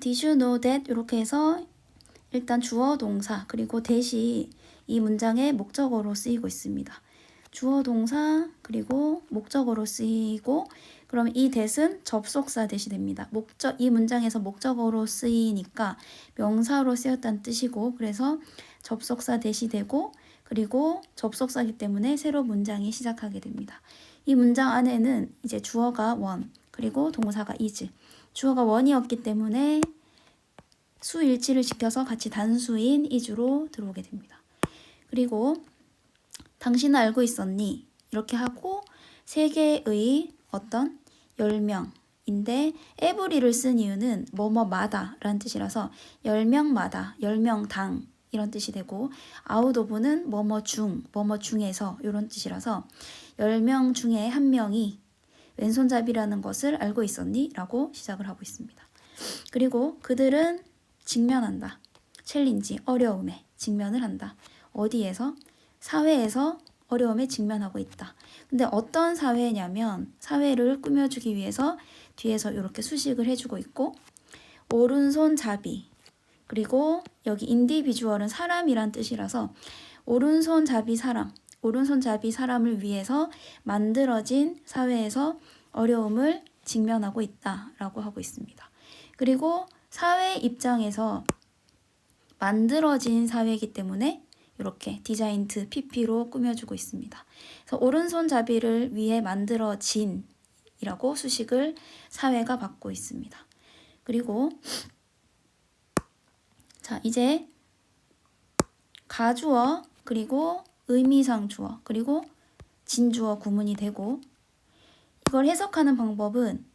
Did you know that? 이렇게 해서 일단 주어 동사 그리고 that이 이 문장의 목적어로 쓰이고 있습니다. 주어 동사 그리고 목적어로 쓰이고 그럼 이 that은 접속사 that이 됩니다. 이 문장에서 목적어로 쓰이니까 명사로 쓰였다는 뜻이고 그래서 접속사 that이 되고 그리고 접속사이기 때문에 새로 문장이 시작하게 됩니다. 이 문장 안에는 이제 주어가 one 그리고 동사가 is 주어가 one이었기 때문에 수일치를 지켜서 같이 단수인 is로 들어오게 됩니다. 그리고 당신은 알고 있었니? 이렇게 하고 세 개의 어떤 10명인데 every를 쓴 이유는 뭐뭐마다 라는 뜻이라서 10명마다, 10명당 이런 뜻이 되고 out of는 뭐뭐 중, 뭐뭐 중에서 이런 뜻이라서 10명 중에 한 명이 왼손잡이라는 것을 알고 있었니? 라고 시작을 하고 있습니다. 그리고 그들은 직면한다. 챌린지, 어려움에 직면을 한다. 어디에서? 사회에서 어려움에 직면하고 있다. 근데 어떤 사회냐면 사회를 꾸며주기 위해서 뒤에서 이렇게 수식을 해주고 있고 오른손잡이 그리고 여기 인디비주얼은 사람이란 뜻이라서 오른손잡이 사람을 위해서 만들어진 사회에서 어려움을 직면하고 있다라고 하고 있습니다. 그리고 사회 입장에서 만들어진 사회이기 때문에 이렇게 디자인트 PP로 꾸며주고 있습니다. 그래서 오른손잡이를 위해 만들어진 이라고 수식을 사회가 받고 있습니다. 그리고 자 이제 가주어 그리고 의미상 주어 그리고 진주어 구문이 되고 이걸 해석하는 방법은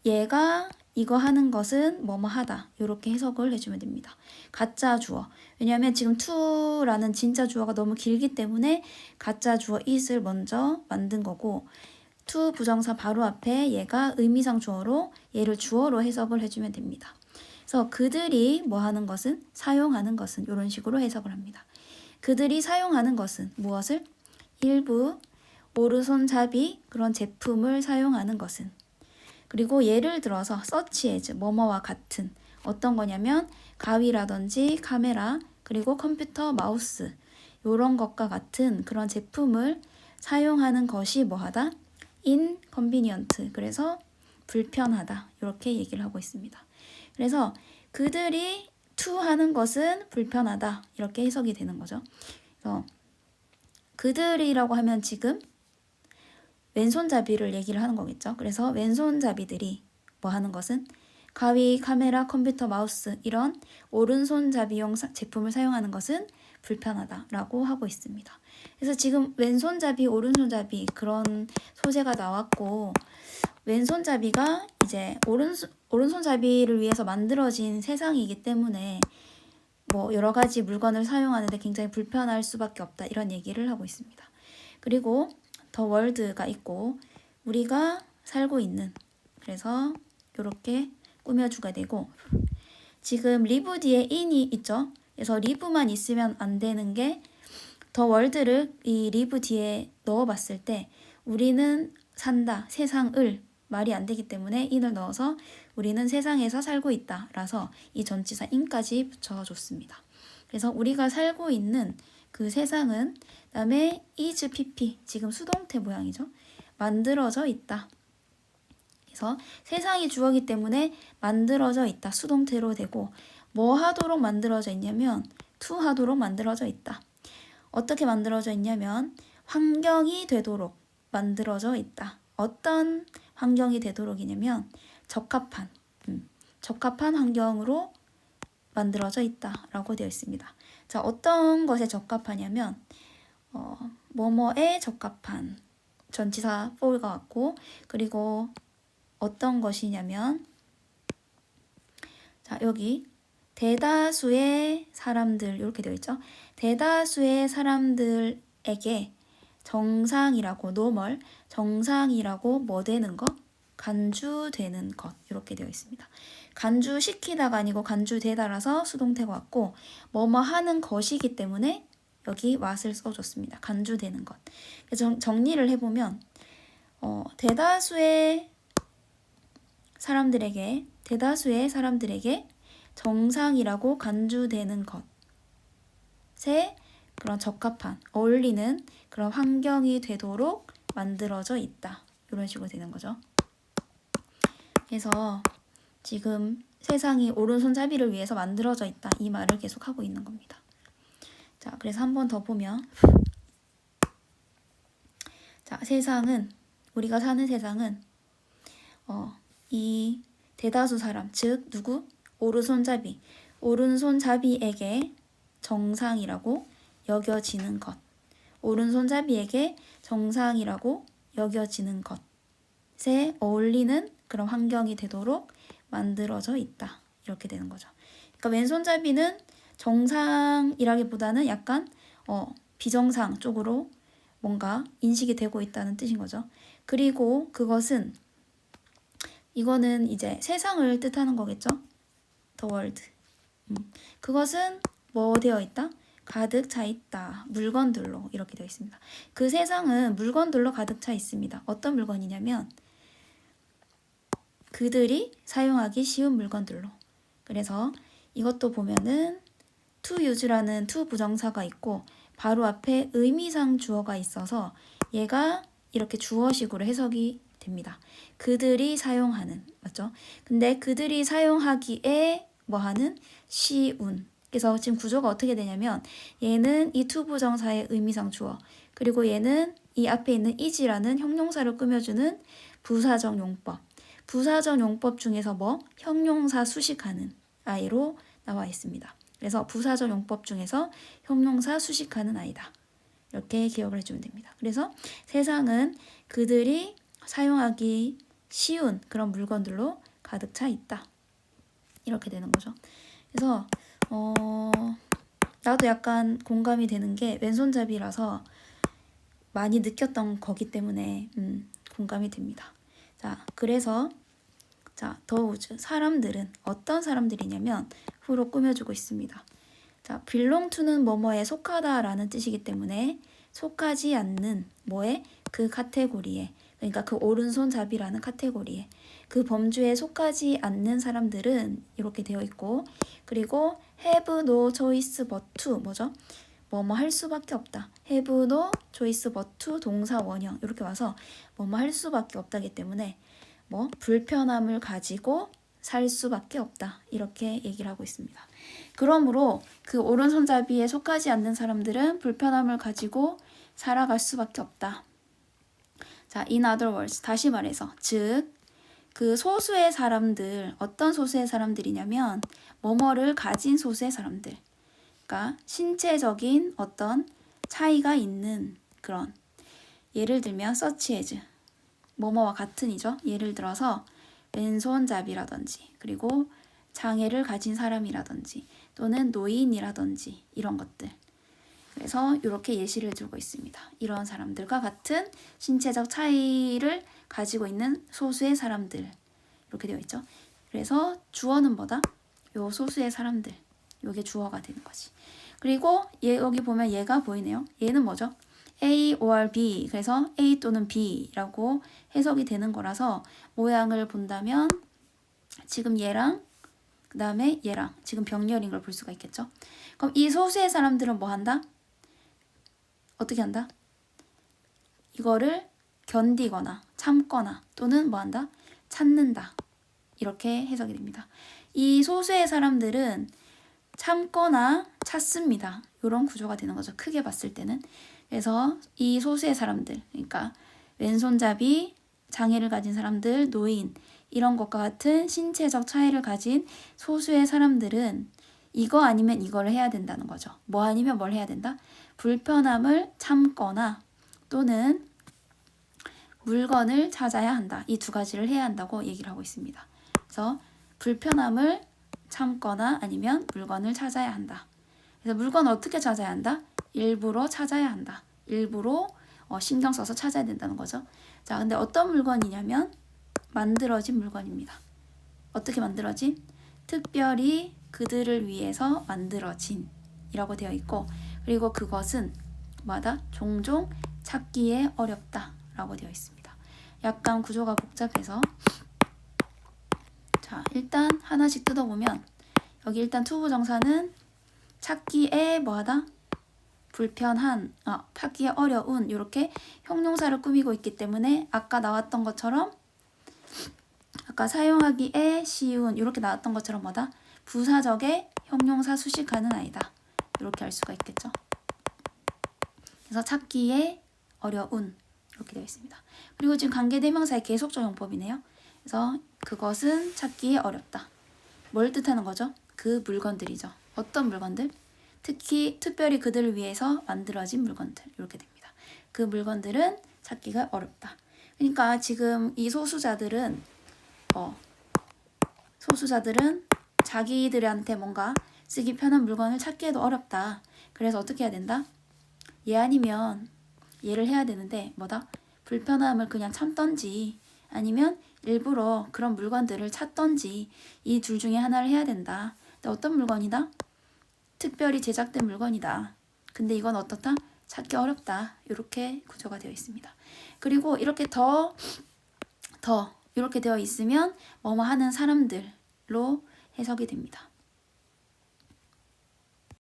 얘가 이거 하는 것은 뭐뭐 하다 이렇게 해석을 해주면 됩니다. 가짜 주어 왜냐하면 지금 to라는 진짜 주어가 너무 길기 때문에 가짜 주어 is를 먼저 만든 거고 to 부정사 바로 앞에 얘가 의미상 주어로 얘를 주어로 해석을 해주면 됩니다. 그래서 그들이 뭐 하는 것은 사용하는 것은 이런 식으로 해석을 합니다. 그들이 사용하는 것은 무엇을? 일부 오른손잡이 그런 제품을 사용하는 것은 그리고 예를 들어서 such as 뭐뭐와 같은 어떤 거냐면 가위라든지 카메라 그리고 컴퓨터 마우스 이런 것과 같은 그런 제품을 사용하는 것이 뭐하다? inconvenient 그래서 불편하다 이렇게 얘기를 하고 있습니다. 그래서 그들이 to 하는 것은 불편하다 이렇게 해석이 되는 거죠. 그래서 그들이라고 하면 지금 왼손잡이를 얘기를 하는 거겠죠. 그래서 왼손잡이들이 뭐 하는 것은 가위, 카메라, 컴퓨터, 마우스 이런 오른손잡이용 제품을 사용하는 것은 불편하다라고 하고 있습니다. 그래서 지금 왼손잡이, 오른손잡이 그런 소재가 나왔고 왼손잡이가 이제 오른손잡이를 위해서 만들어진 세상이기 때문에 뭐 여러 가지 물건을 사용하는데 굉장히 불편할 수밖에 없다 이런 얘기를 하고 있습니다. 그리고 더 월드가 있고 우리가 살고 있는 그래서 이렇게 꾸며주게 되고 지금 리브 뒤에 in이 있죠. 그래서 리브만 있으면 안 되는 게 더 월드를 이 리브 뒤에 넣어봤을 때 우리는 산다, 세상을 말이 안 되기 때문에 in을 넣어서 우리는 세상에서 살고 있다 라서 이 전치사 in까지 붙여줬습니다. 그래서 우리가 살고 있는 그 세상은 그다음에 is pp 지금 수동태 모양이죠. 만들어져 있다. 그래서 세상이 주어기 때문에 만들어져 있다. 수동태로 되고 뭐 하도록 만들어져 있냐면 to 하도록 만들어져 있다. 어떻게 만들어져 있냐면 환경이 되도록 만들어져 있다. 어떤 환경이 되도록이냐면 적합한 환경으로 만들어져 있다라고 되어 있습니다. 자, 어떤 것에 적합하냐면 뭐뭐에 적합한 전치사 for가 왔고 그리고 어떤 것이냐면 자, 여기 대다수의 사람들 이렇게 되어 있죠. 대다수의 사람들에게 정상이라고 normal, 정상이라고 뭐 되는 것? 간주되는 것 이렇게 되어 있습니다. 간주시키다가 아니고 간주되다라서 수동태가 왔고 뭐뭐 하는 것이기 때문에 여기 what을 써줬습니다. 간주되는 것. 정리를 해보면 대다수의 사람들에게 정상이라고 간주되는 것에 그런 적합한, 어울리는 그런 환경이 되도록 만들어져 있다. 이런 식으로 되는 거죠. 그래서 지금 세상이 오른손잡이를 위해서 만들어져 있다. 이 말을 계속 하고 있는 겁니다. 자, 그래서 한 번 더 보면, 자, 세상은, 우리가 사는 세상은 이 대다수 사람, 즉 누구? 오른손잡이에게 정상이라고 여겨지는 것. 오른손잡이에게 정상이라고 여겨지는 것에 어울리는 그런 환경이 되도록 만들어져 있다. 이렇게 되는 거죠. 그러니까 왼손잡이는 정상이라기보다는 약간 비정상 쪽으로 뭔가 인식이 되고 있다는 뜻인 거죠. 그리고 이거는 이제 세상을 뜻하는 거겠죠. The world. 그것은 뭐 되어 있다? 가득 차 있다. 물건들로 이렇게 되어 있습니다. 그 세상은 물건들로 가득 차 있습니다. 어떤 물건이냐면 그들이 사용하기 쉬운 물건들로. 그래서 이것도 보면은 to use라는 to 부정사가 있고 바로 앞에 의미상 주어가 있어서 얘가 이렇게 주어식으로 해석이 됩니다. 그들이 사용하는, 맞죠? 근데 그들이 사용하기에 뭐하는? 쉬운. 그래서 지금 구조가 어떻게 되냐면 얘는 이 to 부정사의 의미상 주어, 그리고 얘는 이 앞에 있는 is라는 형용사를 꾸며주는 부사적 용법. 부사적 용법 중에서 뭐? 형용사 수식하는 아이로 나와 있습니다. 그래서 부사적 용법 중에서 형용사 수식하는 아이다. 이렇게 기억을 해주면 됩니다. 그래서 세상은 그들이 사용하기 쉬운 그런 물건들로 가득 차 있다. 이렇게 되는 거죠. 그래서 나도 약간 공감이 되는 게 왼손잡이라서 많이 느꼈던 거기 때문에 공감이 됩니다. 자, 그래서 더우즈 사람들은 어떤 사람들이냐면 후로 꾸며주고 있습니다. 자, belong to는 뭐뭐에 속하다라는 뜻이기 때문에 속하지 않는 뭐에? 그 카테고리에, 그러니까 그 오른손잡이라는 카테고리에, 그 범주에 속하지 않는 사람들은 이렇게 되어 있고, 그리고 have no choice but to 뭐죠? 뭐뭐 할 수밖에 없다. have no choice but to 동사 원형 이렇게 와서 뭐뭐 할 수밖에 없다기 때문에 뭐 불편함을 가지고 살 수밖에 없다. 이렇게 얘기를 하고 있습니다. 그러므로 그 오른손잡이에 속하지 않는 사람들은 불편함을 가지고 살아갈 수밖에 없다. 자, in other words, 다시 말해서, 즉, 그 소수의 사람들, 어떤 소수의 사람들이냐면, 뭐뭐를 가진 소수의 사람들. 그러니까, 신체적인 어떤 차이가 있는 그런, 예를 들면, such as, 뭐뭐와 같은이죠. 예를 들어서, 왼손잡이라든지, 그리고 장애를 가진 사람이라든지, 또는 노인이라든지, 이런 것들. 그래서 이렇게 예시를 들고 있습니다. 이런 사람들과 같은 신체적 차이를 가지고 있는 소수의 사람들 이렇게 되어 있죠. 그래서 주어는 뭐다? 요 소수의 사람들. 요게 주어가 되는 거지. 그리고 여기 보면 얘가 보이네요. 얘는 뭐죠? A or B. 그래서 A 또는 B라고 해석이 되는 거라서 모양을 본다면 지금 얘랑 그 다음에 얘랑 지금 병렬인 걸 볼 수가 있겠죠. 그럼 이 소수의 사람들은 뭐 한다? 어떻게 한다? 이거를 견디거나 참거나 또는 뭐 한다? 찾는다. 이렇게 해석이 됩니다. 이 소수의 사람들은 참거나 찾습니다. 이런 구조가 되는 거죠. 크게 봤을 때는. 그래서 이 소수의 사람들, 그러니까 왼손잡이, 장애를 가진 사람들, 노인 이런 것과 같은 신체적 차이를 가진 소수의 사람들은 이거 아니면 이걸 해야 된다는 거죠. 뭐 아니면 뭘 해야 된다? 불편함을 참거나 또는 물건을 찾아야 한다. 이 두 가지를 해야 한다고 얘기를 하고 있습니다. 그래서 불편함을 참거나 아니면 물건을 찾아야 한다. 그래서 물건을 어떻게 찾아야 한다? 일부러 찾아야 한다. 일부러 신경 써서 찾아야 된다는 거죠. 자, 근데 어떤 물건이냐면 만들어진 물건입니다. 어떻게 만들어진? 특별히 그들을 위해서 만들어진 이라고 되어 있고, 그리고 그것은 뭐다? 종종 찾기에 어렵다 라고 되어 있습니다. 약간 구조가 복잡해서 자, 일단 하나씩 뜯어보면 여기 일단 투부정사는 찾기에 뭐하다? 불편한, 찾기에 어려운 이렇게 형용사를 꾸미고 있기 때문에 아까 나왔던 것처럼 아까 사용하기에 쉬운 이렇게 나왔던 것처럼 뭐다? 부사적의 형용사 수식하는 아이다. 이렇게 할 수가 있겠죠. 그래서 찾기에 어려운 이렇게 되어 있습니다. 그리고 지금 관계대명사의 계속적 용법이네요. 그래서 그것은 찾기에 어렵다. 뭘 뜻하는 거죠? 그 물건들이죠. 어떤 물건들? 특별히 그들을 위해서 만들어진 물건들 이렇게 됩니다. 그 물건들은 찾기가 어렵다. 그러니까 지금 이 소수자들은 자기들한테 뭔가 쓰기 편한 물건을 찾기에도 어렵다. 그래서 어떻게 해야 된다? 얘 아니면 얘를 해야 되는데 뭐다? 불편함을 그냥 참던지 아니면 일부러 그런 물건들을 찾던지 이 둘 중에 하나를 해야 된다. 근데 어떤 물건이다? 특별히 제작된 물건이다. 근데 이건 어떻다? 찾기 어렵다. 이렇게 구조가 되어 있습니다. 그리고 이렇게 더 이렇게 되어 있으면 뭐뭐 하는 사람들로 해석이 됩니다.